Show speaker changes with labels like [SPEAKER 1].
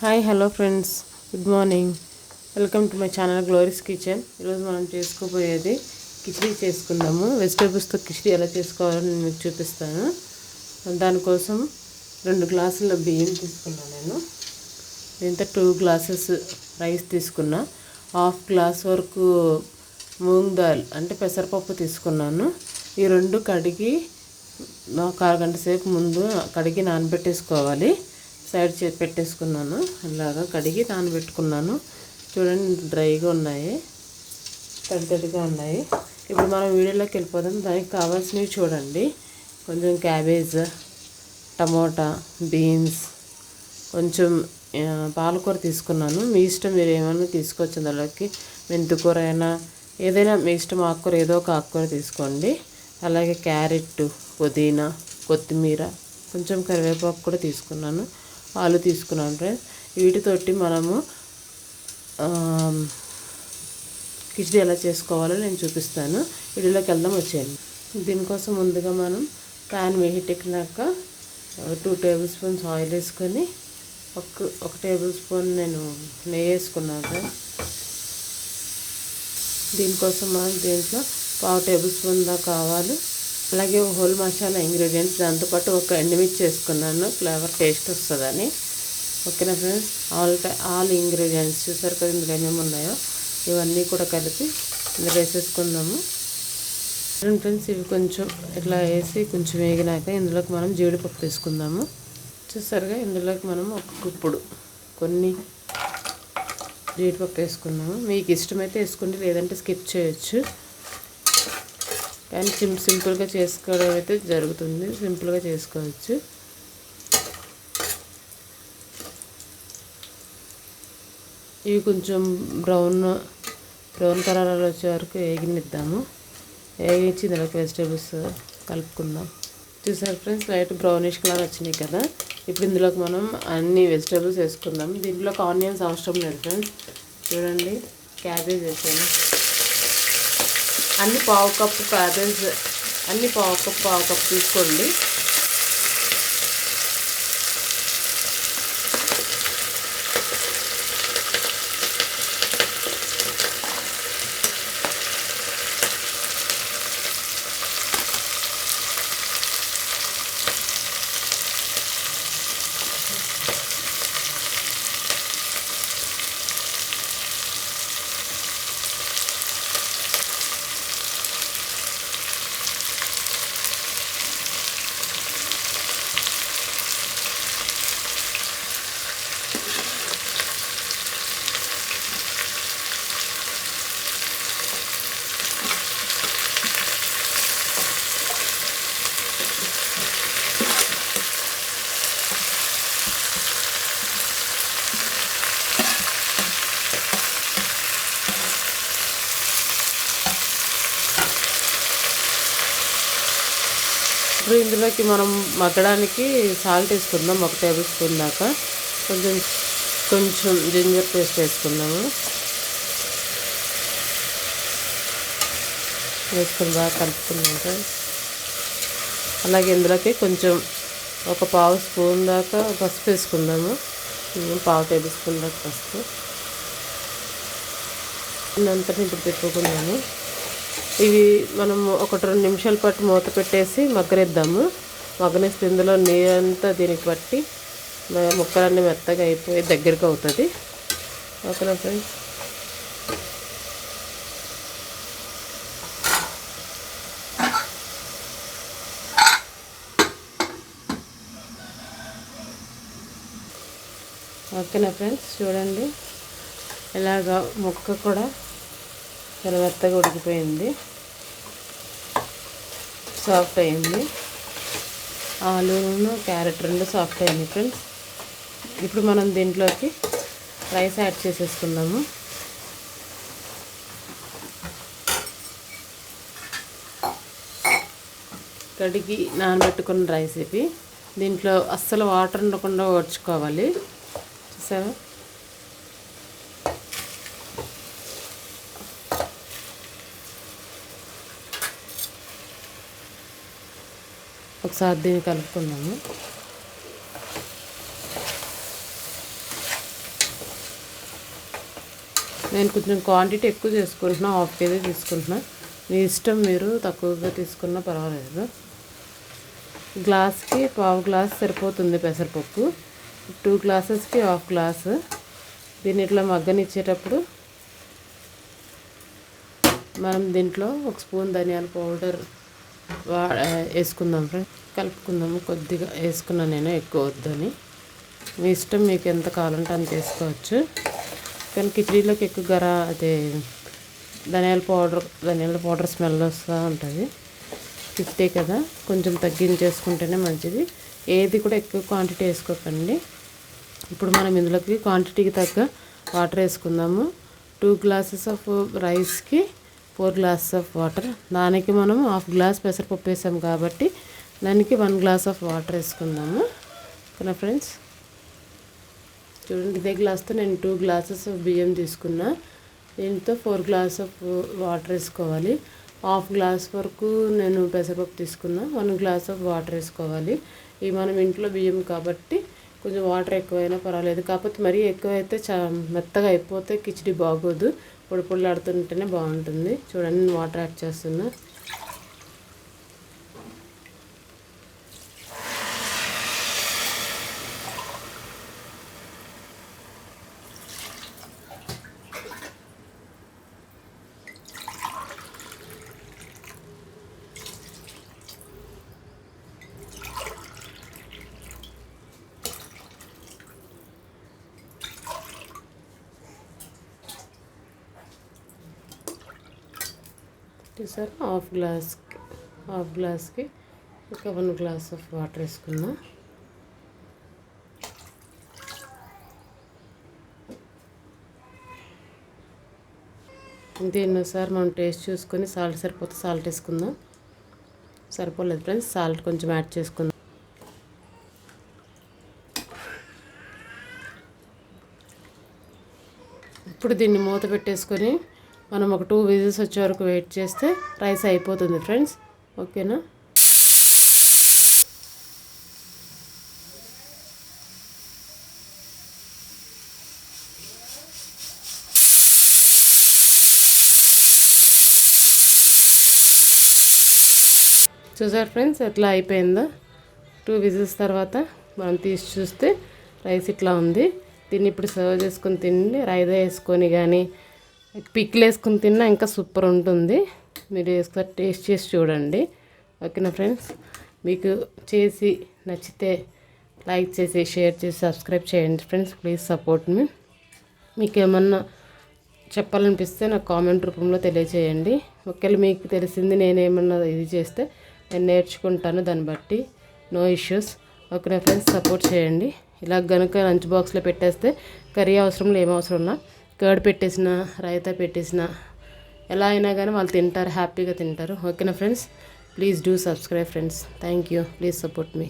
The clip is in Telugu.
[SPEAKER 1] Hi hello friends, good morning. Welcome to my channel glories kitchen. ఈరోజు మనం చేసుకోబోయేది కిచిడీ చేసుకుందాము. వెజిటేబుల్స్తో కిచిడీ ఎలా చేసుకోవాలో నేను మీకు చూపిస్తాను. దానికోసం 2 గ్లాసుల బియ్యం తీసుకున్నాను. నేను దీంతో 2 గ్లాసెస్ రైస్ తీసుకున్నా. 1/2 గ్లాస్ వరకు మూంగ్ దాల్ అంటే పెసరపప్పు తీసుకున్నాను. ఈ 2 కడిగి ఒక అరగంట సేపు ముందు కడిగి నానబెట్టేసుకోవాలి. సైడ్ పెట్టేసుకున్నాను. ఇలాగా కడిగి నానబెట్టుకున్నాను. చూడండి, డ్రైగా ఉన్నాయి, తడిగా ఉన్నాయి. ఇప్పుడు మనం వీడియోలోకి వెళ్ళిపోదాం. దానికి కావాల్సినవి చూడండి. కొంచెం క్యాబేజ్, టమోటా, బీన్స్, కొంచెం పాలకూర తీసుకున్నాను. మీ ఇష్టం, మీరు ఏమైనా తీసుకోవచ్చు. అందులోకి మెంతికూర అయినా ఏదైనా మీ ఇష్టం. ఆకుకూర ఏదో ఒక ఆకుకూర తీసుకోండి. అలాగే క్యారెట్, పుదీనా, కొత్తిమీర, కొంచెం కరివేపాకు కూడా తీసుకున్నాను. ఆలు తీసుకున్నాను ఫ్రెండ్స్. వీటితోటి మనము కిచిడీ ఎలా చేసుకోవాలో నేను చూపిస్తాను. వీడియోలోకి వెళ్దాం, వచ్చేయండి. దీనికోసం ముందుగా మనం ప్యాన్ హీట్ ఎక్కినాక 2 టేబుల్ స్పూన్స్ ఆయిల్ వేసుకొని ఒక టేబుల్ స్పూన్ నేను నెయ్యి వేసుకున్నాను. దీనికోసం మనం దీంట్లో 1/2 టేబుల్ స్పూన్ దాకా ఆవాలు, అలాగే హోల్ మసాలా ఇంగ్రీడియంట్స్, దాంతోపాటు ఒక ఎండుమిర్చి వేసుకున్నాను, ఫ్లేవర్ టేస్ట్ వస్తుందని. ఓకేనా ఫ్రెండ్స్? ఆల్ ఇంగ్రీడియంట్స్ చూసారు కదా, ఇందులో ఏమేమి ఉన్నాయో ఇవన్నీ కూడా కలిపి ఇందులో వేసేసుకుందాము. ఫ్రెండ్స్, ఇవి కొంచెం ఇట్లా వేసి కొంచెం వేగినాక ఇందులోకి మనం జీడిపప్పు తీసుకుందాము. చూసారుగా, ఇందులోకి మనం ఒక గుప్పుడు కొన్ని జీడిపప్పు వేసుకున్నాము. మీకు ఇష్టమైతే వేసుకోండి, లేదంటే స్కిప్ చేయొచ్చు. కానీ సింపుల్గా చేసుకోవడం అయితే జరుగుతుంది. సింపుల్గా చేసుకోవచ్చు. ఇవి కొంచెం బ్రౌన్ కలర్ వచ్చే వరకు వేగినిద్దాము. వేగించి ఇందులోకి వెజిటేబుల్స్ కలుపుకుందాం. చూసారు ఫ్రెండ్స్, లైట్ బ్రౌనిష్ కలర్ వచ్చినాయి కదా. ఇప్పుడు ఇందులోకి మనం అన్ని వెజిటేబుల్స్ వేసుకుందాం. దీంట్లోకి ఆనియన్స్ అవసరం లేదు ఫ్రెండ్స్. చూడండి, క్యాబేజ్ వేసాను. అన్ని పావు కప్పు క్యాబేజ్, అన్ని పావు కప్పు తీసుకోండి. ఇప్పుడు ఇందులోకి మనం మగ్గడానికి సాల్ట్ వేసుకుందాం. 1 టేబుల్ స్పూన్ దాకా. కొంచెం జింజర్ పేస్ట్ వేసుకుందాము. వేసుకుని బాగా కలుపుకున్నాక అలాగే ఇందులోకి కొంచెం ఒక పావు స్పూన్ దాకా పసుపు వేసుకుందాము. 1/2 టేబుల్ స్పూన్ దాకా పసుపు. ఇదంతా ఇప్పుడు తిప్పుకుందాము. ఇవి మనం 1-2 నిమిషాల పాటు మూత పెట్టేసి మగ్గనిద్దాము. మగ్గనిస్తే ఇందులో నీరంతా దీనికి పట్టి ముక్కలన్నీ మెత్తగా అయిపోయి దగ్గరికి అవుతుంది. ఓకేనా ఫ్రెండ్స్? ఓకేనా ఫ్రెండ్స్, చూడండి, ఇలాగా ముక్క కూడా చాలా మెత్తగా ఉడికిపోయింది, సాఫ్ట్ అయింది. ఆలూను క్యారెట్ 2 సాఫ్ట్ అయింది ఫ్రెండ్స్. ఇప్పుడు మనం దీంట్లోకి రైస్ యాడ్ చేసేసుకుందాము. కడిగి నానబెట్టుకున్న రైస్ ఇవి. దీంట్లో అస్సలు వాటర్ ఉండకుండా ఓడ్చుకోవాలి. చూసారా? ఒకసారి దీన్ని కలుపుకుందాము. నేను కొంచెం క్వాంటిటీ ఎక్కువ చేసుకుంటున్నా, 1/2 kg తీసుకుంటున్నా. మీ ఇష్టం, మీరు తక్కువగా తీసుకున్నా పర్వాలేదు. గ్లాస్కి 1/2 గ్లాస్ సరిపోతుంది పెసరపప్పు. 2 గ్లాసెస్కి 1/2 గ్లాసు. దీన్ని ఇట్లా మగ్గనిచ్చేటప్పుడు మనం దీంట్లో 1 స్పూన్ ధనియాల పౌడర్ వేసుకుందాం ఫ్రెండ్స్. కలుపుకుందాము. కొద్దిగా వేసుకున్నాను నేను, ఎక్కువ వద్దని. మీ ఇష్టం, మీకు ఎంత కావాలంటే అంత వేసుకోవచ్చు. కానీ కిచడీలోకి ఎక్కువ అదే ధనియాల పౌడర్ స్మెల్ వస్తూ ఉంటుంది. కిచడీ కదా, కొంచెం తగ్గించేసుకుంటేనే మంచిది. ఏది కూడా ఎక్కువ క్వాంటిటీ వేసుకోకండి. ఇప్పుడు మనం ఇందులోకి క్వాంటిటీకి తగ్గ వాటర్ వేసుకుందాము. 2 గ్లాసెస్ ఆఫ్ రైస్కి 4 గ్లాసెస్ ఆఫ్ వాటర్. దానికి మనం 1/2 గ్లాస్ పెసరపప్పు వేసాం కాబట్టి దానికి 1 గ్లాస్ ఆఫ్ వాటర్ వేసుకుందాము. ఓకేనా ఫ్రెండ్స్, చూడండి, ఇదే గ్లాస్తో నేను 2 గ్లాసెస్ బియ్యం తీసుకున్నా. దీంతో 4 గ్లాస్ ఆఫ్ వాటర్ వేసుకోవాలి. 1/2 గ్లాస్ వరకు నేను పెసరపప్పు తీసుకున్నా. 1 గ్లాస్ ఆఫ్ వాటర్ వేసుకోవాలి. ఇవి మనం ఇంట్లో బియ్యం కాబట్టి కొంచెం వాటర్ ఎక్కువైనా పర్వాలేదు. కాకపోతే మరీ ఎక్కువైతే మెత్తగా అయిపోతే కిచడీ బాగోదు. పొడి పొడిలాడుతుంటేనే బాగుంటుంది. చూడండి, నేను వాటర్ యాడ్ చేస్తున్నా. చూసారు, 1/2 గ్లాస్కి ఒక 1 గ్లాస్ ఆఫ్ వాటర్ వేసుకున్నా. దీన్నోసారి మనం టేస్ట్ చూసుకొని సాల్ట్ సరిపోతే సాల్ట్ వేసుకుందాం. సరిపోలేదు ఫ్రెండ్స్, సాల్ట్ కొంచెం యాడ్ చేసుకుందాం. ఇప్పుడు దీన్ని మూత పెట్టేసుకొని మనం ఒక 2 విజిల్స్ వచ్చే వరకు వెయిట్ చేస్తే రైస్ అయిపోతుంది ఫ్రెండ్స్. ఓకేనా, చూసారు ఫ్రెండ్స్ ఎట్లా అయిపోయిందో. 2 విజిల్స్ తర్వాత మనం తీసి చూస్తే రైస్ ఇట్లా ఉంది. దీన్ని ఇప్పుడు సర్వ్ చేసుకొని తిండి. రైతా వేసుకొని కానీ పిక్లు వేసుకుని తిన్నా ఇంకా సూపర్ ఉంటుంది. మీరు ఒకసారి టేస్ట్ చేసి చూడండి. ఓకేనా ఫ్రెండ్స్, మీకు చేసి నచ్చితే లైక్ చేసి, షేర్ చేసి, సబ్స్క్రైబ్ చేయండి ఫ్రెండ్స్. ప్లీజ్ సపోర్ట్ మీ. మీకు ఏమన్నా చెప్పాలనిపిస్తే నాకు కామెంట్ రూపంలో తెలియజేయండి. ఒకవేళ మీకు తెలిసింది నేనేమన్నా ఇది చేస్తే నేను నేర్చుకుంటాను, దాన్ని బట్టి నో ఇష్యూస్. ఓకేనా ఫ్రెండ్స్, సపోర్ట్ చేయండి. ఇలా కనుక లంచ్ బాక్స్లో పెట్టేస్తే కర్రీ అవసరంలో ఏం అవసరంలా కర్డ్ పెట్టేసిన, రైతా పెట్టేసిన, ఎలా అయినా కానీ వాళ్ళు తింటారు, హ్యాపీగా తింటారు. ఓకేనా friends, please do subscribe friends. Thank you. Please support me.